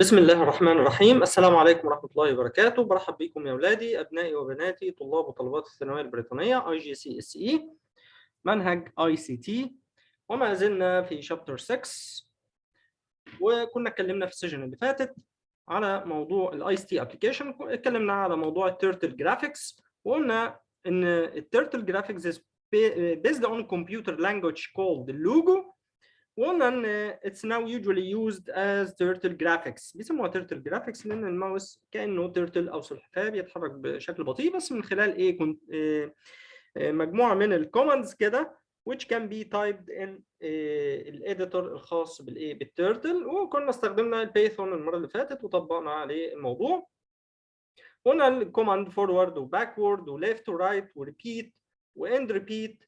بسم الله الرحمن الرحيم. السلام عليكم ورحمة الله وبركاته. برحب بكم يا أولادي أبنائي وبناتي طلاب وطالبات الثانوية البريطانية IGCSE منهج ICT، وما زلنا في شابتر 6. وكنا اتكلمنا في السيشن اللي فاتت على موضوع ال ICT application. اتكلمنا على موضوع التيرتل جرافيكس، وقلنا إن التيرتل جرافيكس is based on computer language called Lugo. وقلنا ان it's now usually used as turtle graphics. بيسموها turtle graphics لان الماوس كانه turtle او سلحفاه بيتحرك بشكل بطيء، بس من خلال ايه كنت مجموعه من الكوماندز كده which can be typed in الاديتور الخاص بالايه بالتيرتل. وكنا استخدمنا البايثون المره اللي فاتت وطبقنا عليه الموضوع. قلنا الكوماند فورورد وباكورد وليفت ورايت وريبيت واند ريبيت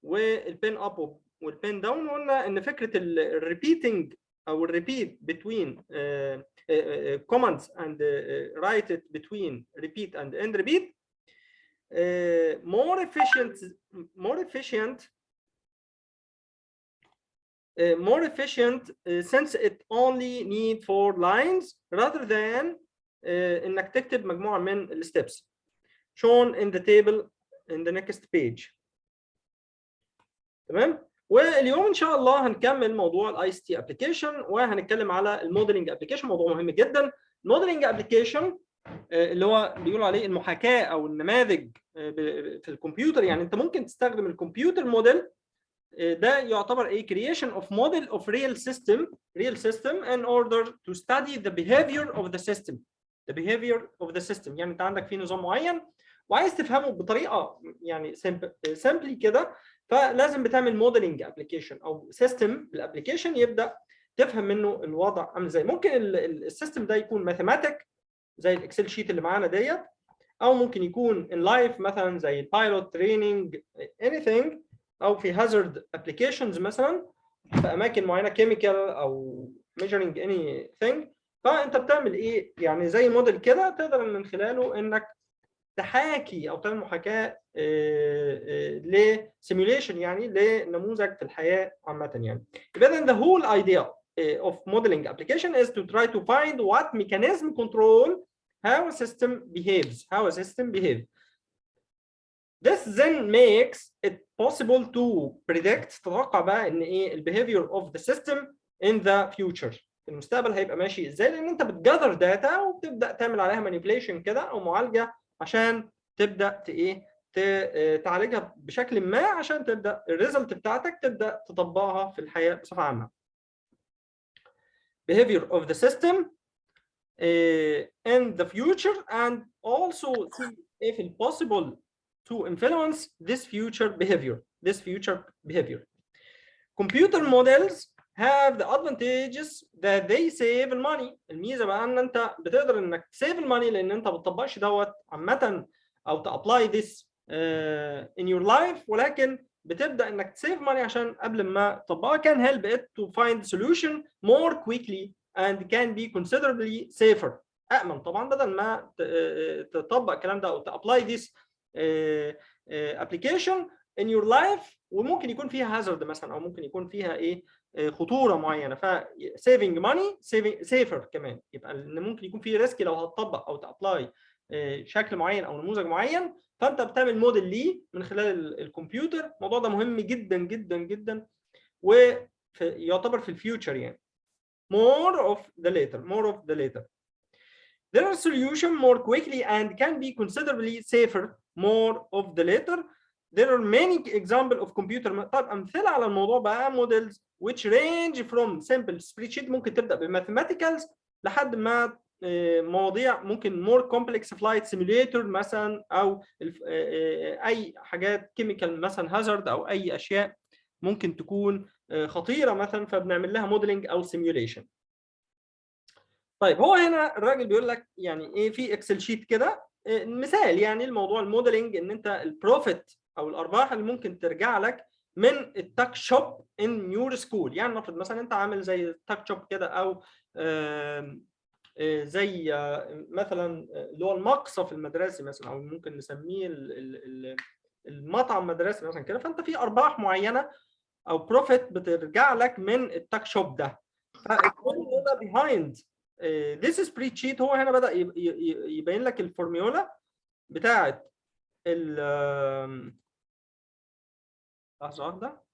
والبين اب والبين داون. وقلنا ان فكره الريبيتنج او الريبيت between commands and write it between repeat and end repeat more efficient since it only need 4 lines rather than انك تكتب مجموعه من الستبس shown in the table in the next page. تمام. واليوم ان شاء الله هنكمل موضوع الاي اس تي ابلكيشن، وهنتكلم على الموديلنج ابلكيشن، موضوع مهم جدا. الموديلنج ابلكيشن اللي هو بيقولوا عليه المحاكاه او النماذج في الكمبيوتر. يعني انت ممكن تستخدم الكمبيوتر موديل ده يعتبر a creation of model of real system in order to study the behavior of the system. يعني انت عندك في نظام معين وعايز تفهمه بطريقه يعني سمبلي كده، فلازم بتعمل موديلنج ابلكيشن او سيستم بالابلكيشن يبدا تفهم منه الوضع عامل ازاي. ممكن السيستم ده يكون ماثيماتيك زي الاكسل شيت اللي معانا ديت، او ممكن يكون ان لايف مثلا زي البايلوت تريننج anything، او في هازارد ابلكيشنز مثلا في اماكن معينه كيميكال او measuring anything. فانت بتعمل ايه يعني زي موديل كده تقدر من خلاله انك تحاكي او تعمل محاكاه لسيميوليشن يعني لنموذج في الحياه عامه. يعني يبقى the whole idea of modeling application is to try to find what mechanism control how a system behaves. This then makes it possible to predict تتوقع بقى ان ايه behavior of the system in the future. المستقبل هيبقى ماشي ازاي، لان انت بتجذر داتا وبتبدا تعمل عليها مانيبيوليشن كده او معالجه عشان تبدا تعالجها بشكل ما عشان تبدا الريزلت بتاعتك تبدا تطبقها في الحياه بصفه عامه. Behavior of the system in the future and also see if it's possible to influence this future behavior. Computer models have the advantages that they save money. الميزه بقى ان انت بتقدر انك تسيف الماني لان انت ما بتطبقش دوت عامه او تابلاي this in your life، ولكن بتبدا انك تسيف ماني عشان قبل ما تطبقها can help it to find solution more quickly and can be considerably safer. أأمن طبعا بدل ما تطبق الكلام ده او تابلاي this application in your life، وممكن يكون فيها هازارد مثلا او ممكن يكون فيها ايه خطوره معينه. ف saving money safer كمان، يبقى ان ممكن يكون في ريسك لو هتطبق او تابلاي شكل معين او نموذج معين، فانت بتعمل موديل ليه من خلال الكمبيوتر. الموضوع ده مهم جدا جدا جدا ويعتبر في الفيوتشر يعني more of the later. There are solution more quickly and can be considerably safer more of the later. There are many examples of computer. طب أمثلة على الموضوع بقى models which range from simple spreadsheet ممكن تبدأ بmathematicals لحد ما مواضيع ممكن more complex flight simulator مثلا، أو أي حاجات chemical مثلا hazard أو أي أشياء ممكن تكون خطيرة مثلا فبنعمل لها modeling أو simulation. طيب هو هنا الراجل بيقول لك يعني ايه في اكسل شيت كده مثال يعني الموضوع الموديلنج ان انت البروفيت او الارباح اللي ممكن ترجع لك من التاك شوب ان يور سكول. يعني نفرض مثلا انت عامل زي التاك شوب كده او زي مثلا اللي هو المقصف المدرسي مثلا، او ممكن نسميه المطعم مدرسي مثلا كده. فانت في ارباح معينه او بروفيت بترجع لك من التاك شوب ده. فكل ده behind this spreadsheet هو هنا بدأ يبين لك الفورميولا بتاعت لحظة واحدة.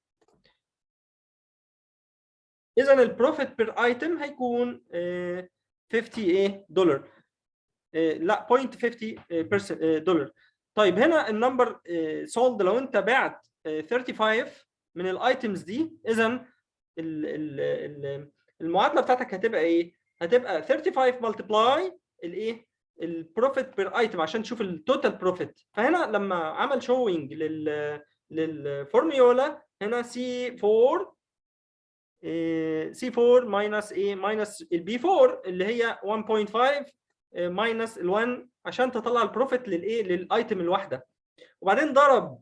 إذا البروفيت بير ايتم هيكون 50 دولار، لا 0.50 دولار. طيب هنا النمبر سولد لو انت بعت 35 من الايتمز دي، اذا المعادله بتاعتك هتبقى ايه؟ هتبقى 35 ملتبلاي الايه؟ البروفيت بير ايتم عشان تشوف التوتال بروفيت. فهنا لما عمل شوينج للفورميولا هنا C4 ماينس ايه؟ ماينس البي 4 اللي هي 1.5 ماينس ال1 عشان تطلع البروفيت للايه؟ للايتم الواحده. وبعدين ضرب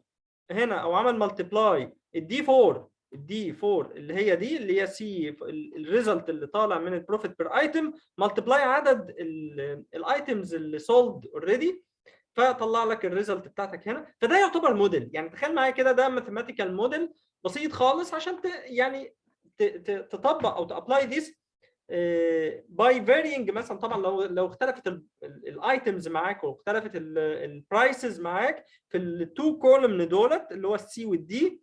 هنا او عمل ملتبلاي الدي 4 اللي هي دي اللي هي سي الريزلت اللي طالع من البروفيت بير ايتم ملتبلاي عدد الايتمز اللي سولد اوريدي، فطلع لك الريزلت بتاعتك هنا. فده يعتبر موديل، يعني تخيل معايا كده ده ماثيماتيكال موديل بسيط خالص عشان يعني تطبق او تابلاي ذيس باي فارينج. مثلا طبعا لو اختلفت الايتمز معاك واختلفت البرايسز معاك في التو كولمن دولت اللي هو السي والدي،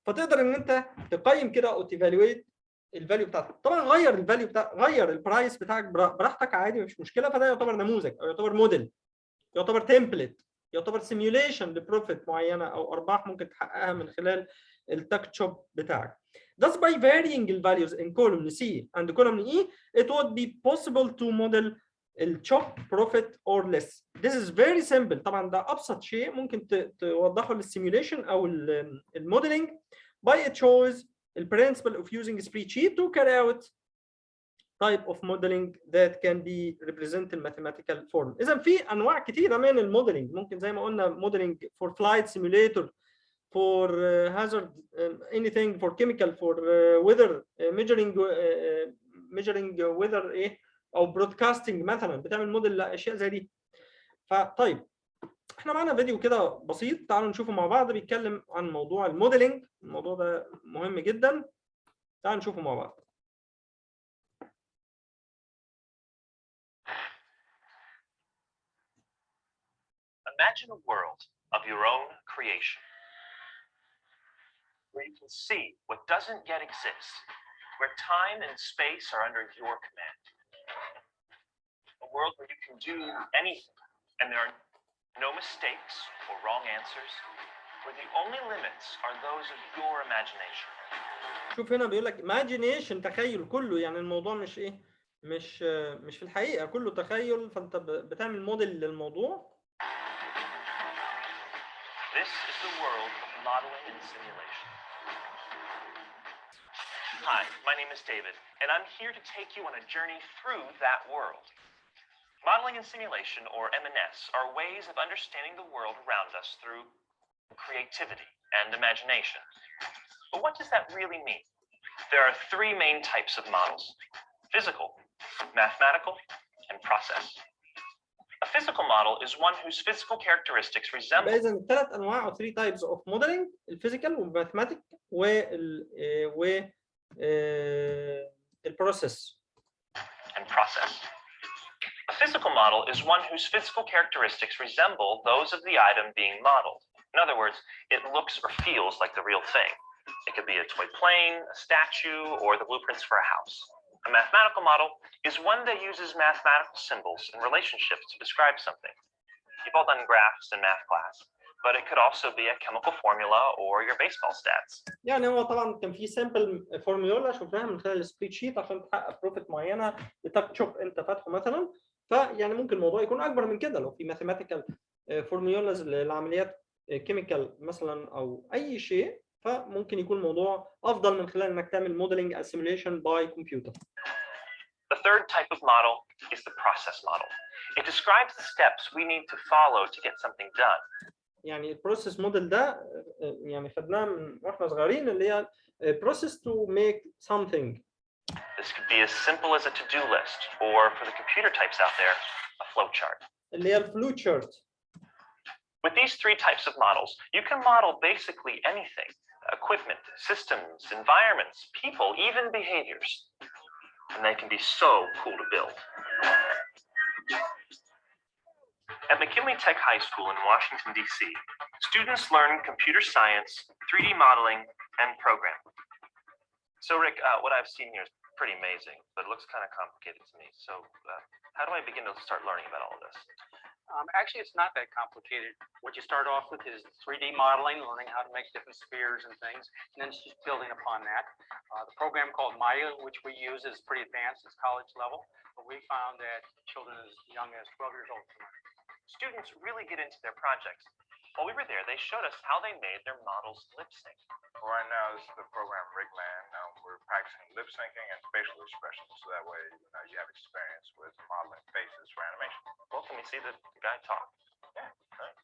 فتقدر ان انت تقيم كده او تيفالويت الفاليو بتاعتك. طبعا غير الفاليو بتاعك، غير البرايس بتاعك براحتك عادي مفيش مشكله. فده يعتبر نموذج او يعتبر موديل، يعتبر تمبلت، يعتبر سيميوليشن لبروفيت معينه او ارباح ممكن تحققها من خلال التاك شوب بتاعك. Thus, by varying the values in column C and column E, it would be possible to model الchop profit or less. This is very simple. طبعا ده ابسط شيء ممكن توضحه للسيميوليشن او الموديلنج. By it shows the principle of using a spreadsheet to carry out type of modeling that can be represented in mathematical form. إذا في أنواع كثيرة من الموديلنج، ممكن زي ما قلنا modeling for flight simulator, for hazard, anything for chemical, for weather, measuring weather إيه أو broadcasting مثلا بتعمل موديل لأشياء زي دي. فطيب احنا معانا فيديو كده بسيط تعالوا نشوفه مع بعض بيتكلم عن موضوع الموديلنج. الموضوع ده مهم جدا، تعالوا نشوفه مع بعض. Imagine a world of your own creation, where you can see what doesn't yet exist, where time and space are under your command. A world where you can do anything, and there are no mistakes or wrong answers, where the only limits are those of your imagination. شوف هنا بيقول لك imagination، تخيل كله، يعني الموضوع مش ايه، مش في الحقيقة، كله تخيل، فانت بتعمل موديل للموضوع. This is the world of modeling and simulation. Hi, my name is David, and I'm here to take you on a journey through that world. Modeling and simulation, or M&S, are ways of understanding the world around us through creativity and imagination. But what does that really mean? There are three main types of models: physical, mathematical, and process. A physical model is one whose physical characteristics resemble. إذا الثلاث أنواع أو 3 types of modeling: الفيزيكال والماثماتيك البروسيس. And process. A physical model is one whose physical characteristics resemble those of the item being modeled. In other words, it looks or feels like the real thing. It could be a toy plane, a statue, or the blueprints for a house. A mathematical model is one that uses mathematical symbols and relationships to describe something. You've all done graphs in math class, but it could also be a chemical formula or your baseball stats. يعني هو طبعا كان في سامبل فورميولا شفناها من خلال السبريد شيت عشان تحقق بروفيت معينه لتاك شوب انت فاتحه مثلا. فيعني ممكن الموضوع يكون اكبر من كده لو في ماثيماتيكال فورميولاز للعمليات كيميكال مثلا او اي شيء، فممكن يكون الموضوع افضل من خلال انك تعمل موديلنج and simulation by computer. The third type of model is the process model. It describes the steps we need to follow to get something done. يعني البروسيس موديل ده يعني خدناه من واحنا صغيرين اللي هي process to make something. This could be as simple as a to-do list, or for the computer types out there, a flow chart. اللي هي الفلو chart. With these three types of models, you can model basically anything: equipment, systems, environments, people, even behaviors. And they can be so cool to build. At McKinley Tech High School in Washington, D.C., students learn computer science, 3D modeling, and programming. So, Rick, what I've seen here is pretty amazing, but it looks kind of complicated to me. So, how do I begin to start learning about all of this? Actually, it's not that complicated. What you start off with is 3D modeling, learning how to make different spheres and things, and then it's just building upon that. The program called Maya, which we use, is pretty advanced. It's college level, but we found that children as young as 12 years old can learn. Students really get into their projects. While we were there, they showed us how they made their models lip sync. Well, right now, this is the program Rigman. We're practicing lip syncing and facial expressions, so that way you have experience with modeling faces for animation. Well, can we see the guy talk? Yeah, right.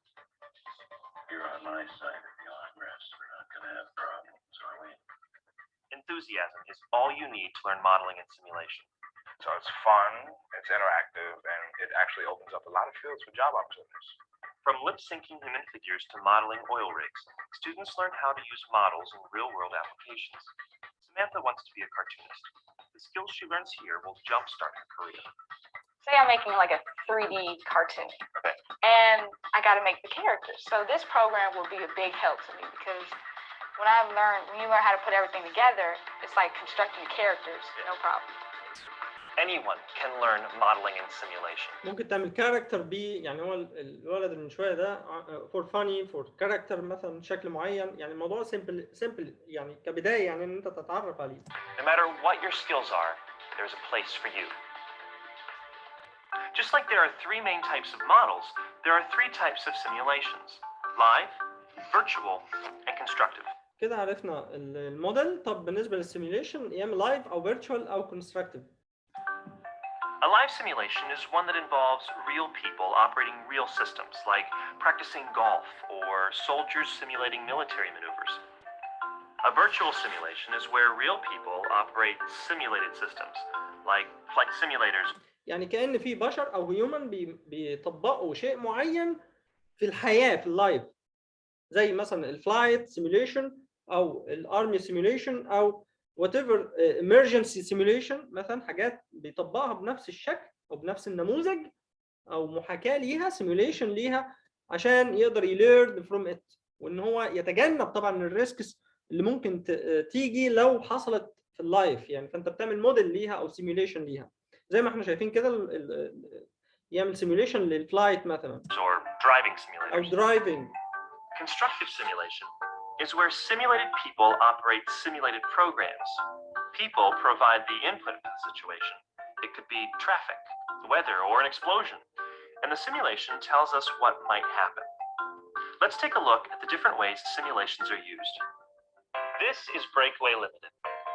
You're on my side of the arm rest. We're not going to have problems, are we? Enthusiasm is all you need to learn modeling and simulation. So it's fun, it's interactive, and it actually opens up a lot of fields for job opportunities. From lip syncing human figures to modeling oil rigs, students learn how to use models in real-world applications. Samantha wants to be a cartoonist. The skills she learns here will jumpstart her career. Say I'm making like a 3D cartoon, Okay. and I got to make the characters. So this program will be a big help to me because when you learn how to put everything together, it's like constructing characters, no problem. Anyone can learn modeling and simulation. ممكن تعمل كاركتر بيه، يعني هو الولد اللي من شويه ده فور فاني فور كاركتر مثلا شكل معين، يعني الموضوع سيمبل يعني كبدايه، يعني ان انت تتعرف عليه. No matter what your skills are, there's a place for you. Just like there are 3 main types of models, there are 3 types of simulations: live, virtual, and constructive. كده عرفنا الموديل. طب بالنسبه للسيميوليشن، يا اما لايف او فيرتشوال او كونستراكتيف. A live simulation is one that involves real people operating real systems, like practicing golf or soldiers simulating military maneuvers. A virtual simulation is where real people operate simulated systems, like flight simulators. يعني كأن في بشر او هيومن بيطبقوا شيء معين في الحياه في اللايف، زي مثلا الفلايت سيميوليشن او الارمي سيميوليشن او whatever emergency simulation، مثلا حاجات بيطبقها بنفس الشكل او بنفس النموذج او محاكاه ليها simulation ليها عشان يقدر يlearn from it، وان هو يتجنب طبعا الريسكس اللي ممكن تيجي لو حصلت في اللايف. يعني فانت بتعمل موديل ليها او simulation ليها، زي ما احنا شايفين كده يعمل simulation للفلايت مثلا Or driving simulators. او driving. Constructive simulation is where simulated people operate simulated programs. People provide the input of the situation. It could be traffic, weather, or an explosion, and the simulation tells us what might happen. Let's take a look at the different ways simulations are used. This is Breakaway Limited,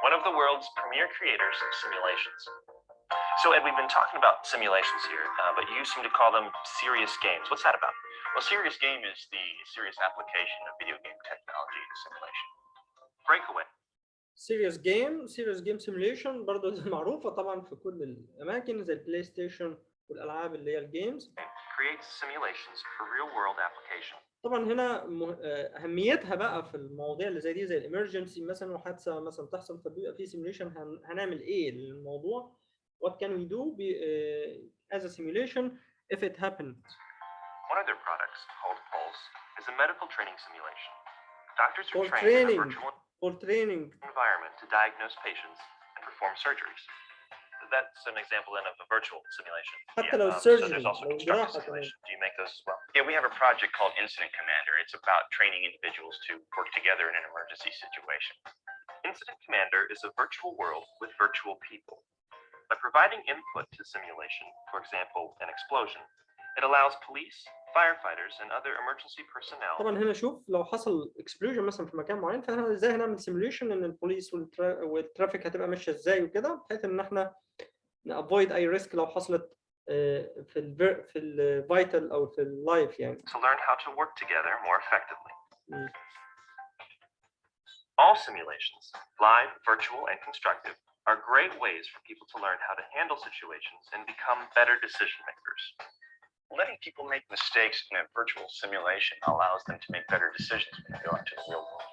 one of the world's premier creators of simulations. So, Ed, we've been talking about simulations here, but you seem to call them serious games. What's that about? Well, serious game is the serious application of video game technology to simulation. Breakaway. serious game simulation برضه معروفة طبعا في كل الأماكن زي البلاي ستيشن والألعاب اللي هي الجيمز. Creates simulations for real-world application. طبعا هنا أهميتها بقى في المواضيع اللي زي دي، زي الإمرجنسي مثلا وحادثة مثلا تحصل، فبيبقى في simulation هنعمل إيه للموضوع. What can we do as a simulation if it happened. One of their products, called Pulse, is a medical training simulation. Doctors are For trained in a virtual training environment to diagnose patients and perform surgeries. That's an example then of a virtual simulation. حتى لو So surgery there's also لو constructive جراحة كمان. simulation. Do you make those as well? Yeah, we have a project called Incident Commander. It's about training individuals to work together in an emergency situation. Incident Commander is a virtual world with virtual people. By providing input to simulation, for example, an explosion, it allows police, firefighters, and other emergency personnel. طبعا هنا شوف لو حصل اكسبلوجن مثلا في مكان معين، فاحنا ازاي هنعمل سيموليشن ان البوليس والترافيك هتبقى ماشيه ازاي وكده، بحيث ان احنا نافويد اي ريسك لو حصلت في الفيتال او في اللايف يعني. To learn how to work together more effectively. All simulations, live, virtual, and constructive, are great ways for people to learn how to handle situations and become better decision makers. Letting people make mistakes in a virtual simulation allows them to make better decisions when they go into the real world.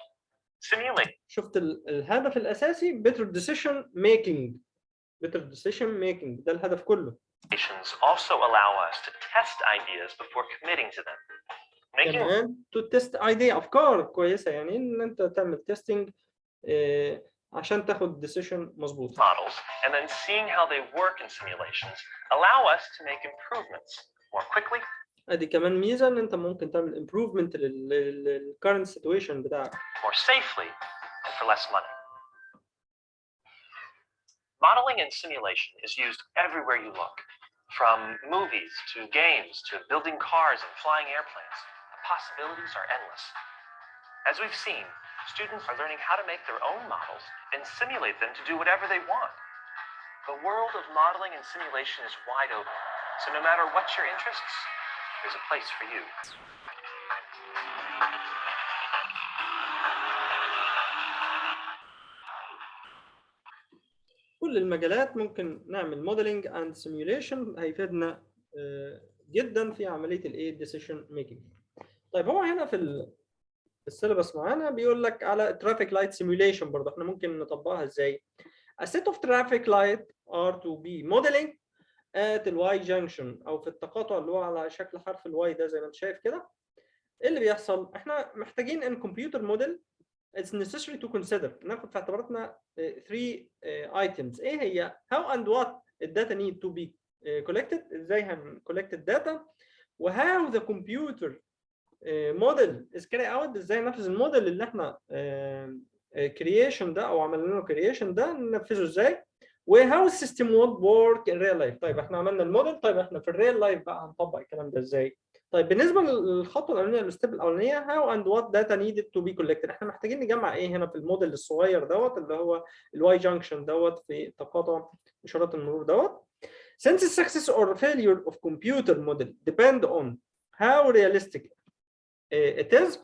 Simulate. شفت الهدف الاساسي better decision making، better decision making. ده الهدف كله. Also allow us to test ideas before committing to them. كمان to test idea، أفكار كويسة، يعني إن أنت تعمل testing عشان تاخد decision مظبوط. Models and then seeing how they work in simulations allow us to make improvements more quickly. ادي كمان ميزه ان انت ممكن تعمل improvement لل current situation بتاعك. More safely and for less money. Modeling and simulation is used everywhere you look, from movies to games to building cars and flying airplanes. The possibilities are endless. As we've seen, students are learning how to make their own models and simulate them to do whatever they want. The world of modeling and simulation is wide open, so no matter what your interests, there's a place for you. كل المجالات ممكن نعمل modeling and simulation، هيفيدنا جدا في عمليه الايه decision making. طيب هو هنا في السيلبس معانا بيقول لك على traffic light simulation برضه، احنا ممكن نطبقها ازاي؟ A set of traffic light are to be modeling at the Y junction او في التقاطع اللي هو على شكل حرف الواي ده زي ما انت شايف كده. ايه اللي بيحصل؟ احنا محتاجين ان computer model it's necessary to consider، ناخد في اعتباراتنا 3 items. ايه هي؟ how and what الداتا need to be collected، ازاي هنcollect الداتا، وهاو the computer model is carried out، ازاي ننفذ الموديل اللي احنا creation ده او عملنا له creation ده ننفذه ازاي، وهاو السيستم would work in real life. طيب احنا عملنا الموديل، طيب احنا في الريل لايف بقى هنطبق الكلام ده ازاي؟ طيب بالنسبه للخطوه الاولانيه الستيب الاولانيه how and what data needed to be collected، احنا محتاجين نجمع ايه هنا في الموديل الصغير دوت اللي هو الواي جانكشن دوت في تقاطع اشارات المرور دوت. Since the success or failure of computer model depend on how realistic it is,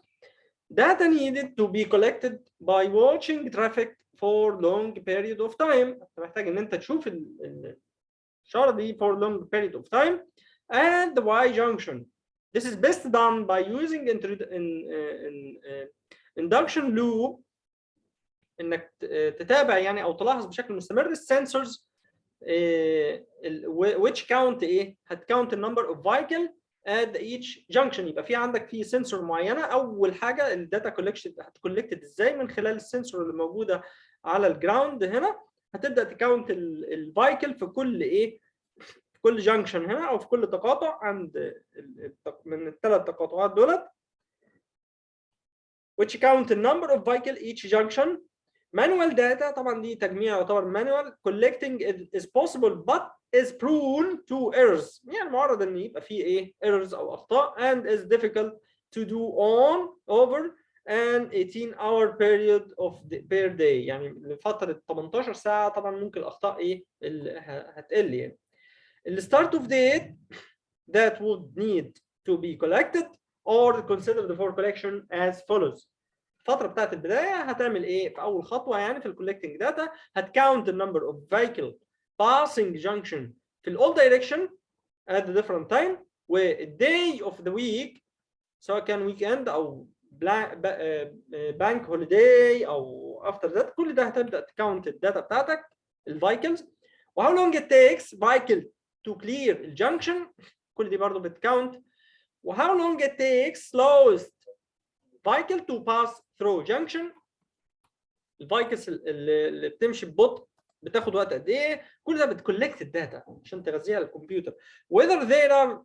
data needed to be collected by watching traffic for long period of time. محتاج ان انت تشوف الاشاره دي for long period of time and the Y junction. This is best done by using induction loop، انك تتابع يعني او تلاحظ بشكل مستمر السنسورز which count ايه؟ هتكاونت النمبر اوف فايكل at each junction. يبقى في عندك في سنسور معينه، اول حاجه الداتا كولكشن هتكولكتد ازاي من خلال السنسور اللي موجوده على الجراوند هنا، هتبدا تكاونت الفايكل في كل ايه؟ في كل جانكشن هنا او في كل تقاطع عند من الثلاث تقاطعات دولت which count the number of vehicle each junction. Manual data طبعا دي تجميع يعتبر manual collecting is possible but is prone to errors، يعني معرض ان يبقى فيه ايه errors او اخطاء and is difficult to do on over an 18-hour period of per day، يعني لفتره 18 ساعه طبعا ممكن الاخطاء ايه هتقل يعني. The start of date that would need to be collected or considered for collection as follows. الفترة بتاعت البداية هتعمل ايه؟ في أول خطوة يعني في الكولكتنج داتا هتكاونت the number of vehicle passing junction في ال all direction at the different time، والday of the week سواء كان weekend أو bank holiday أو after that، كل ده هتبدأ تكاونت الداتا بتاعتك الفايكلز، و how long it takes vehicle to clear الجنكشن، كل دي برضه بتكاونت، و how long it takes slowest vehicle to pass through junction، الفايكلز اللي بتمشي ببطء بتاخد وقت قد ايه، كل ده بتكولكت الداتا عشان تغذيها للكمبيوتر. whether there are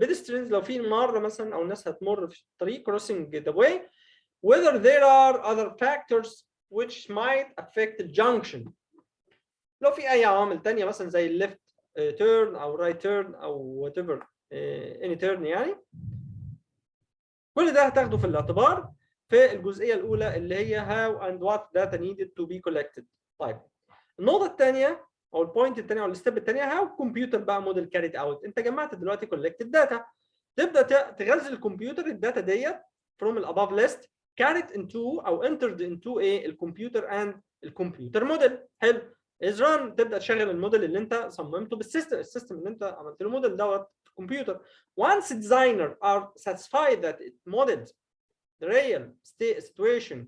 pedestrians، لو في مره مثلا او الناس هتمر في الطريق crossing the way، whether there are other factors which might affect the junction، لو في اي عوامل تانية مثلا زي الليفت turn او right turn او whatever any turn يعني، كل ده هتاخده في الاعتبار في الجزئيه الاولى اللي هي how and what data needed to be collected. طيب النقطه الثانيه او البوينت الثانيه او الستيب الثانيه how computer بقى موديل carried out. انت جمعت دلوقتي collected data، تبدا تغذي الكمبيوتر الداتا ديت from the above list carried into او entered into ايه الكمبيوتر and الكمبيوتر موديل. حلو، is run، تبدا تشغل الموديل اللي انت صممته بالسيستم، السيستم اللي انت عملت له موديل دوت في الكمبيوter. Once designers are satisfied that it modeled the real situation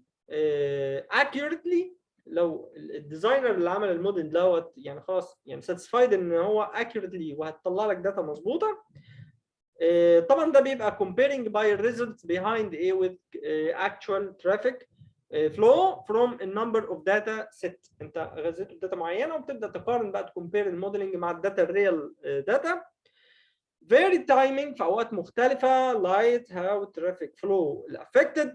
accurately، لو الديزاينر اللي عمل الموديل دوت يعني خلاص يعني ساتسفايد ان هو اكيوريتلي وهتطلع لك داتا مظبوطه، طبعا ده بيبقى comparing by results behind a with actual traffic flow from a number of data set. انت غذيته بداتا معينه وبتبدا تقارن بقى تكمبير الموديلنج مع الداتا الريال داتا. vary timing في اوقات مختلفه light how traffic flow affected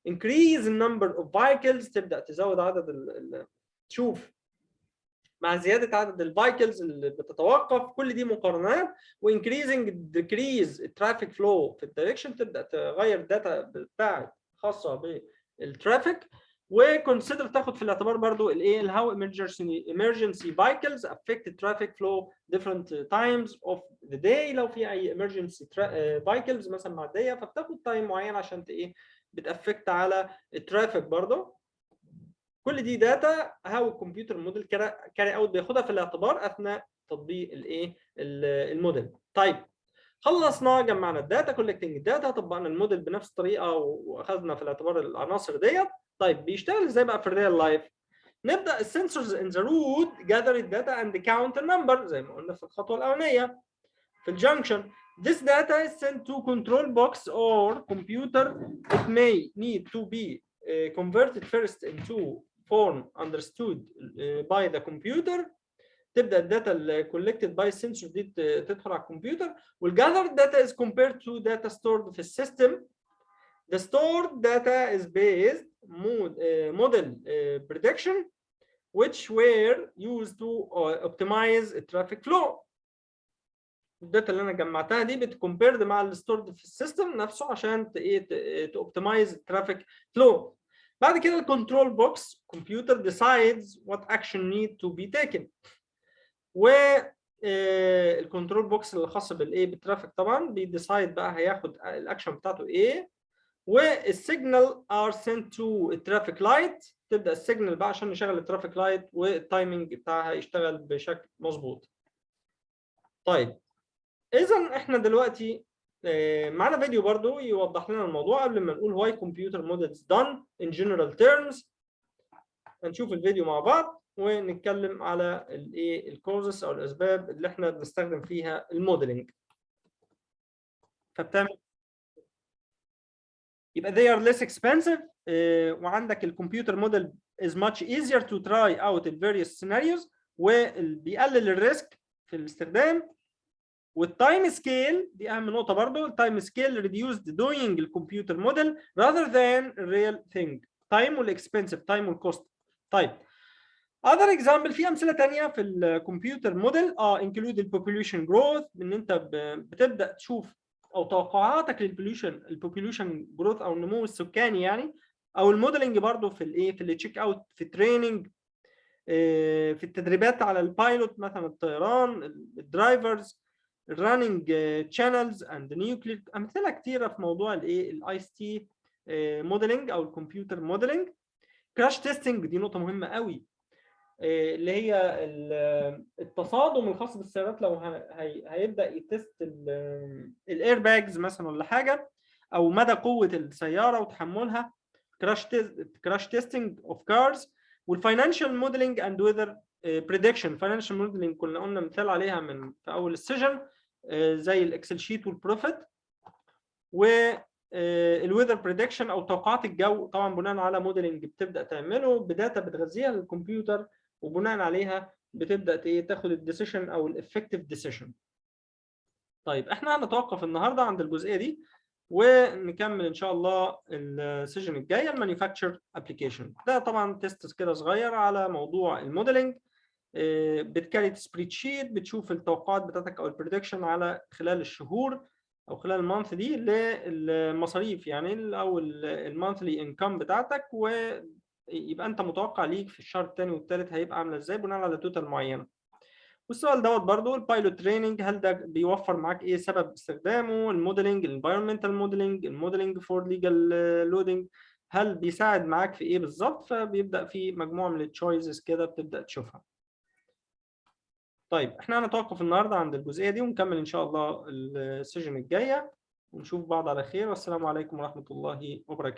increase the number of vehicles تبدا تزود عدد تشوف مع زياده عدد الفايكلز اللي بتتوقف، كل دي مقارنات. وانكريزنج ديكريز الترافيك فلو في الدايركشن تبدا تغير الداتا بتاعت خاصه بالترافيك. وكونسيدر تاخد في الاعتبار برضو الايه الهاو emergency vehicles affect traffic flow different times of the day. لو في اي emergency vehicles مثلا معديه فبتاخد تايم معين عشان ايه بتافكت على الترافيك برضو. كل دي داتا هاو الكمبيوتر موديل كاري اوت بياخدها في الاعتبار اثناء تطبيق الايه الموديل. طيب خلصنا جمعنا الداتا كولكتنج الداتا، طبقنا الموديل بنفس الطريقه واخذنا في الاعتبار العناصر ديت. طيب بيشتغل ازاي بقى في الريال لايف؟ نبدا السنسورز ان ذا رود جاذر الداتا اند كاونت النمبر زي ما قلنا في الخطوه الاولانيه في الجنكشن. This data is sent to control box or computer. It may need to be converted first into form understood by the computer. تبدا الداتا اللي collected by sensor دي تدخل على الكمبيوتر. والgathered data is compared to data stored في السيستم. The stored data is based model prediction which were used to optimize traffic flow. الداتا اللي انا جمعتها دي بتكمبيرد مع الستورد في السيستم نفسه عشان توبتمايز الترافيك فلو. بعد كده الكنترول بوكس كمبيوتر decides what action need to be taken. و الكنترول بوكس اللي خاص بالايه بالترافيك طبعا بيديسايد بقى هياخد الاكشن بتاعته ايه. والسيجنال ار سنت تو الترافيك لايت، تبدا السيجنال بقى عشان نشغل الترافيك لايت والتايمنج بتاعها يشتغل بشكل مظبوط. طيب اذا احنا دلوقتي معانا فيديو برضو يوضح لنا الموضوع قبل ما نقول why computer models done in general terms. هنشوف الفيديو مع بعض ونتكلم على الايه الكوزز او الاسباب اللي احنا بنستخدم فيها الموديلنج. فبتعمل يبقى they are less expensive وعندك الكمبيوتر موديل is much easier to try out in various scenarios وبيقلل الريسك في الاستخدام. والتايم سكيل دي اهم نقطه برضو، التايم سكيل ريديوسد دوينج الكمبيوتر موديل rather than real thing. تايم والاكسبنسيف تايم والكوست. طيب other example في امثله ثانيه في الكمبيوتر موديل include البوبوليشن جروث، ان انت بتبدا تشوف او توقعاتك البوبوليشن جروث او النمو السكاني يعني، او الموديلنج برضو في الايه في التشيك اوت في التريننج في التدريبات على البايلوت مثلا الطيران الدرايفرز الراننج channels and nuclear. امثله كثيره في موضوع الايه الاي سي تي موديلنج او الكمبيوتر موديلنج. كراش تيستنج دي نقطه مهمه قوي اللي هي التصادم الخاص بالسيارات لو هيبدا يتست الاير باجز مثلا ولا حاجه او مدى قوه السياره وتحملها. كراش تيستنج اوف كارز. والفاينانشال موديلنج اند ويذر بريدكشن. فاينانشال موديلنج كنا قلنا مثال عليها في اول السيشن زي الاكسل شيت والبروفيت. والويذر بريدكشن او توقعات الجو طبعا بناء على موديلنج بتبدا تعمله بداتا بتغذيها للكمبيوتر وبناء عليها بتبدا تاخد الديسيشن او الافكتيف ديسيشن. طيب احنا هنتوقف النهارده عند الجزئيه دي ونكمل ان شاء الله السيشن الجايه المانيفاكتشر ابلكيشن. ده طبعا تيست كده صغير على موضوع الموديلنج. بتكريت سبريد شيت بتشوف التوقعات بتاعتك او البريدكشن على خلال الشهور او خلال المانث دي للمصاريف يعني او المانثلي انكم بتاعتك، ويبقى انت متوقع ليك في الشهر الثاني والثالث هيبقى عامله ازاي بناء على توتال معينه. والسؤال دوت برضو البايلوت تريننج هل ده بيوفر معاك ايه سبب استخدامه؟ الموديلنج الانفايرمنتال موديلنج الموديلنج فور ليجال لودنج هل بيساعد معاك في ايه بالظبط؟ فبيبدا في مجموعه من التشويسز كده بتبدا تشوفها. طيب احنا هنتوقف النهارده عند الجزئيه دي ونكمل ان شاء الله السيشن الجايه ونشوف بعض على خير، والسلام عليكم ورحمه الله وبركاته.